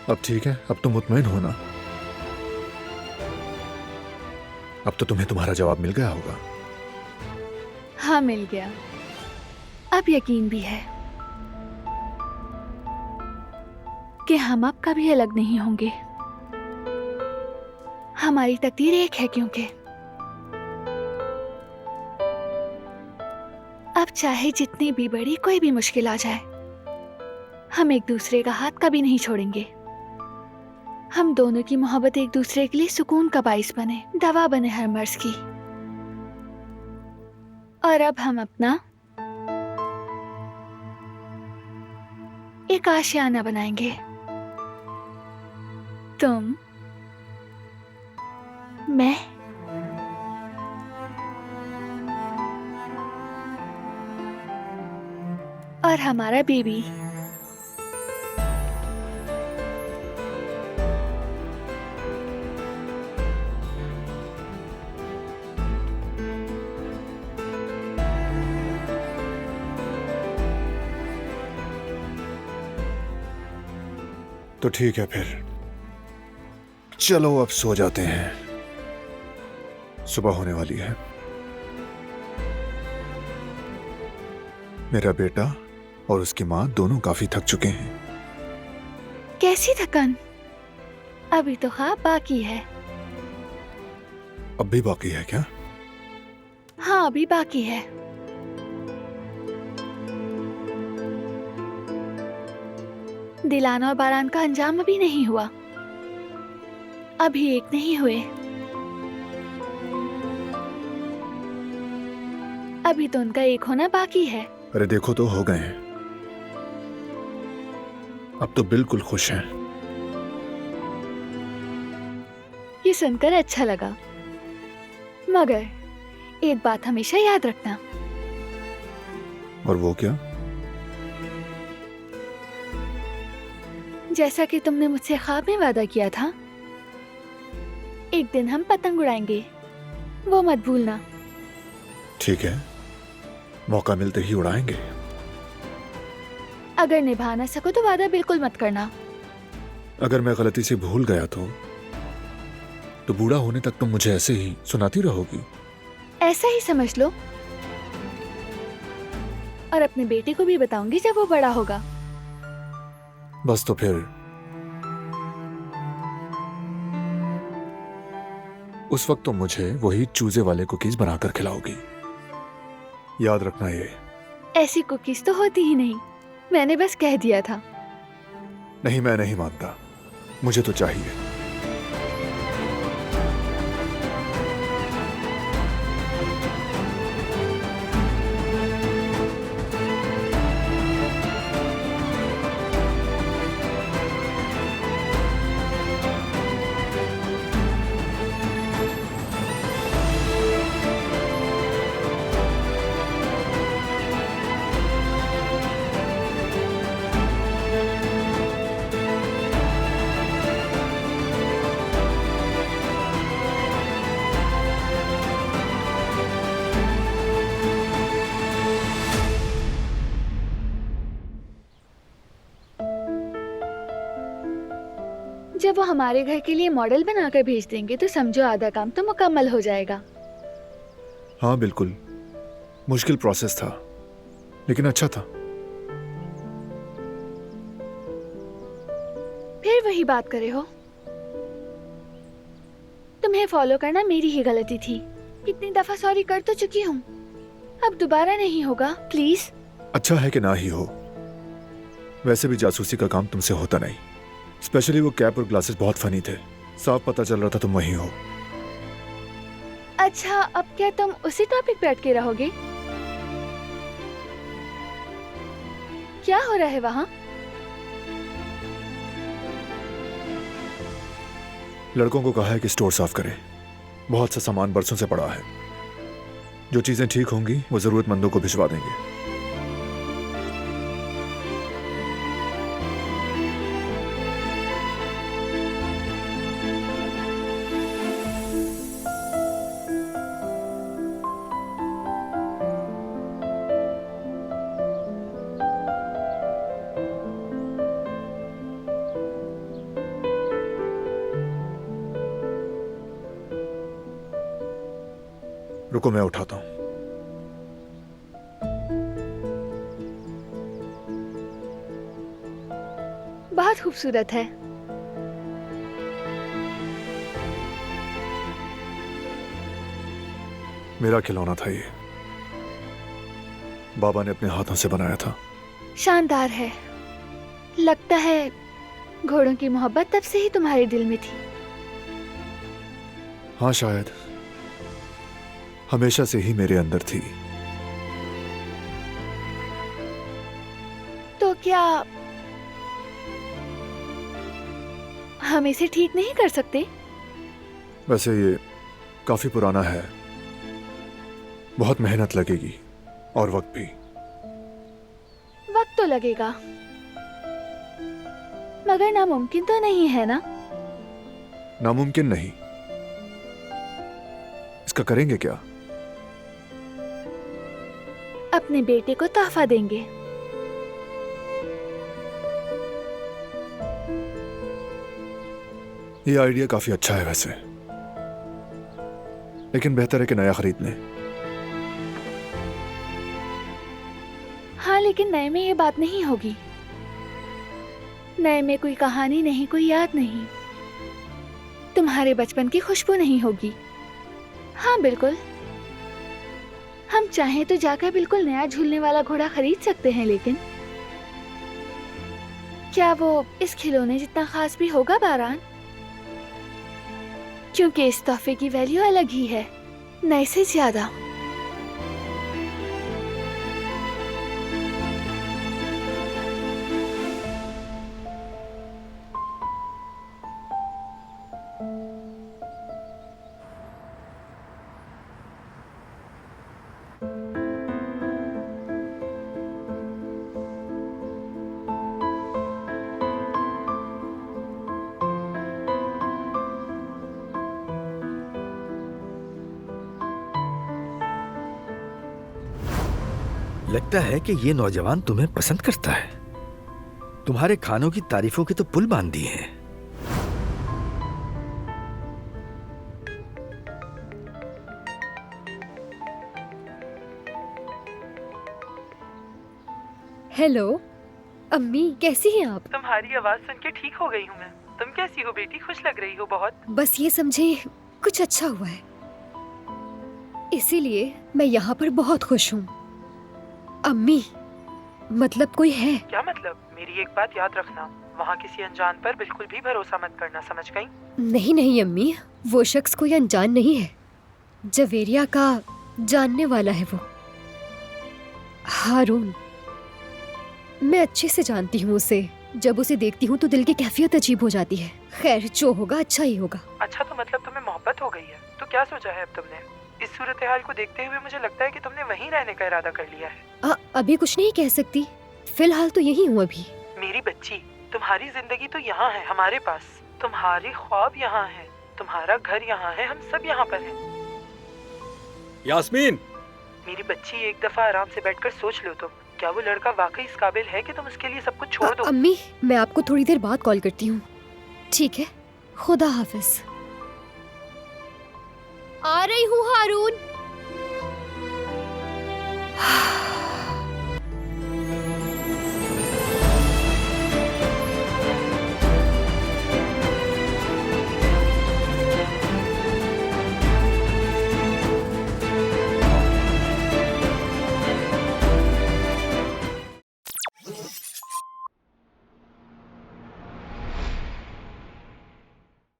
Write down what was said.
अब ठीक है, अब तुम मुतमईन हो ना? अब तो तुम्हें तुम्हारा जवाब मिल गया होगा। हाँ, मिल गया। अब यकीन भी है कि हम अब कभी अलग नहीं होंगे। हमारी तकदीर एक है, क्योंकि अब चाहे जितनी भी बड़ी कोई भी मुश्किल आ जाए, हम एक दूसरे का हाथ कभी नहीं छोड़ेंगे। हम दोनों की मोहब्बत एक दूसरे के लिए सुकून का बाइस बने, दवा बने हर मर्ज की। और अब हम अपना एक आशियाना बनाएंगे। तुम, मैं और हमारा बेबी। तो ठीक है फिर, चलो अब सो जाते हैं। सुबह होने वाली है। मेरा बेटा और उसकी माँ दोनों काफी थक चुके हैं। कैसी थकन? अभी तो ख्वाब बाकी है। अब भी बाकी है क्या? हाँ, अभी बाकी है। दिलाना और बारान का अंजाम अभी नहीं हुआ। अभी एक नहीं हुए। अभी तो उनका एक होना बाकी है। अरे देखो तो हो गए हैं। अब तो बिल्कुल खुश हैं। ये सुनकर अच्छा लगा, मगर एक बात हमेशा याद रखना। और वो क्या? जैसा कि तुमने मुझसे ख्वाब में वादा किया था, एक दिन हम पतंग उड़ाएंगे, वो मत भूलना। ठीक है, मौका मिलते ही उड़ाएंगे। अगर निभा ना सको तो वादा बिल्कुल मत करना। अगर मैं गलती से भूल गया तो बूढ़ा होने तक तुम मुझे ऐसे ही सुनाती रहोगी। ऐसा ही समझ लो। और अपने बेटे को भी बताऊंगी जब वो बड़ा होगा। बस तो फिर उस वक्त तो मुझे वही चूजे वाले कुकीज बनाकर खिलाओगी। याद रखना ये। ऐसी कुकीज तो होती ही नहीं, मैंने बस कह दिया था। नहीं, मैं नहीं मानता, मुझे तो चाहिए। जब वो हमारे घर के लिए मॉडल बनाकर भेज देंगे तो समझो आधा काम तो मुकम्मल हो जाएगा। हाँ बिल्कुल, मुश्किल प्रोसेस था लेकिन अच्छा था। फिर वही बात करे हो। तुम्हें फॉलो करना मेरी ही गलती थी। कितनी दफा सॉरी कर तो चुकी हूँ, अब दोबारा नहीं होगा, प्लीज। अच्छा है कि ना ही हो। वैसे भी जासूसी का काम तुमसे होता नहीं। स्पेशली वो कैप और ग्लासेस बहुत फनी थे। साफ पता चल रहा था तुम वही हो। अच्छा, अब क्या तुम उसी टॉपिक पे अटके रहोगे? क्या हो रहा है वहाँ? लड़कों को कहा है कि स्टोर साफ करें। बहुत सा सामान बरसों से पड़ा है। जो चीजें ठीक होंगी वो जरूरतमंदों को भिजवा देंगे। रुको मैं उठाता हूं। बहुत खूबसूरत है। मेरा खिलौना था ये, बाबा ने अपने हाथों से बनाया था। शानदार है। लगता है घोड़ों की मोहब्बत तब से ही तुम्हारे दिल में थी। हाँ शायद, हमेशा से ही मेरे अंदर थी। तो क्या हम इसे ठीक नहीं कर सकते? वैसे ये काफी पुराना है, बहुत मेहनत लगेगी और वक्त भी। वक्त तो लगेगा, मगर नामुमकिन तो नहीं है ना? नामुमकिन नहीं। इसका करेंगे क्या? अपने बेटे को तोहफा देंगे। ये आइडिया काफी अच्छा है वैसे, लेकिन बेहतर है कि नया खरीद लें। हाँ, लेकिन नए में ये बात नहीं होगी। नए में कोई कहानी नहीं, कोई याद नहीं, तुम्हारे बचपन की खुशबू नहीं होगी। हाँ बिल्कुल, हम चाहें तो जाकर बिल्कुल नया झूलने वाला घोड़ा खरीद सकते हैं, लेकिन क्या वो इस खिलौने जितना खास भी होगा बारान? क्योंकि इस तोहफे की वैल्यू अलग ही है, नए से ज्यादा। लगता है कि ये नौजवान तुम्हें पसंद करता है। तुम्हारे खानों की तारीफों के तो पुल बांध दिए हैं। हेलो अम्मी, कैसी हैं आप? तुम्हारी आवाज सुन के ठीक हो गई हूँ मैं। तुम कैसी हो बेटी? खुश लग रही हो बहुत। बस ये समझे कुछ अच्छा हुआ है, इसीलिए मैं यहाँ पर बहुत खुश हूँ। अम्मी, मतलब कोई है? क्या मतलब? मेरी एक बात याद रखना, वहाँ किसी अनजान पर बिल्कुल भी भरोसा मत करना, समझ गई? नहीं नहीं अम्मी, वो शख्स कोई अनजान नहीं है। जवेरिया का जानने वाला है वो, हारून। मैं अच्छे से जानती हूँ उसे। जब उसे देखती हूँ तो दिल की कैफियत अजीब हो जाती है। खैर, जो होगा अच्छा ही होगा। अच्छा, तो मतलब तुम्हें मोहब्बत हो गई है? तो क्या सोचा है अब तुमने? इस सूरत हाल को देखते हुए मुझे लगता है कि तुमने वहीं रहने का इरादा कर लिया है। अभी कुछ नहीं कह सकती, फिलहाल तो यही हूँ अभी। मेरी बच्ची, तुम्हारी जिंदगी तो यहाँ है हमारे पास, तुम्हारे ख्वाब यहाँ है, तुम्हारा घर यहाँ है, हम सब यहाँ पर हैं। यास्मीन, मेरी बच्ची, एक दफा आराम से बैठकर सोच लो तुम, क्या वो लड़का वाकई इस काबिल है कि तुम उसके लिए सब कुछ छोड़ दो? अम्मी, मैं आपको थोड़ी देर बाद कॉल करती हूँ, ठीक है? खुदा हाफिज। आ रही हूँ हारून।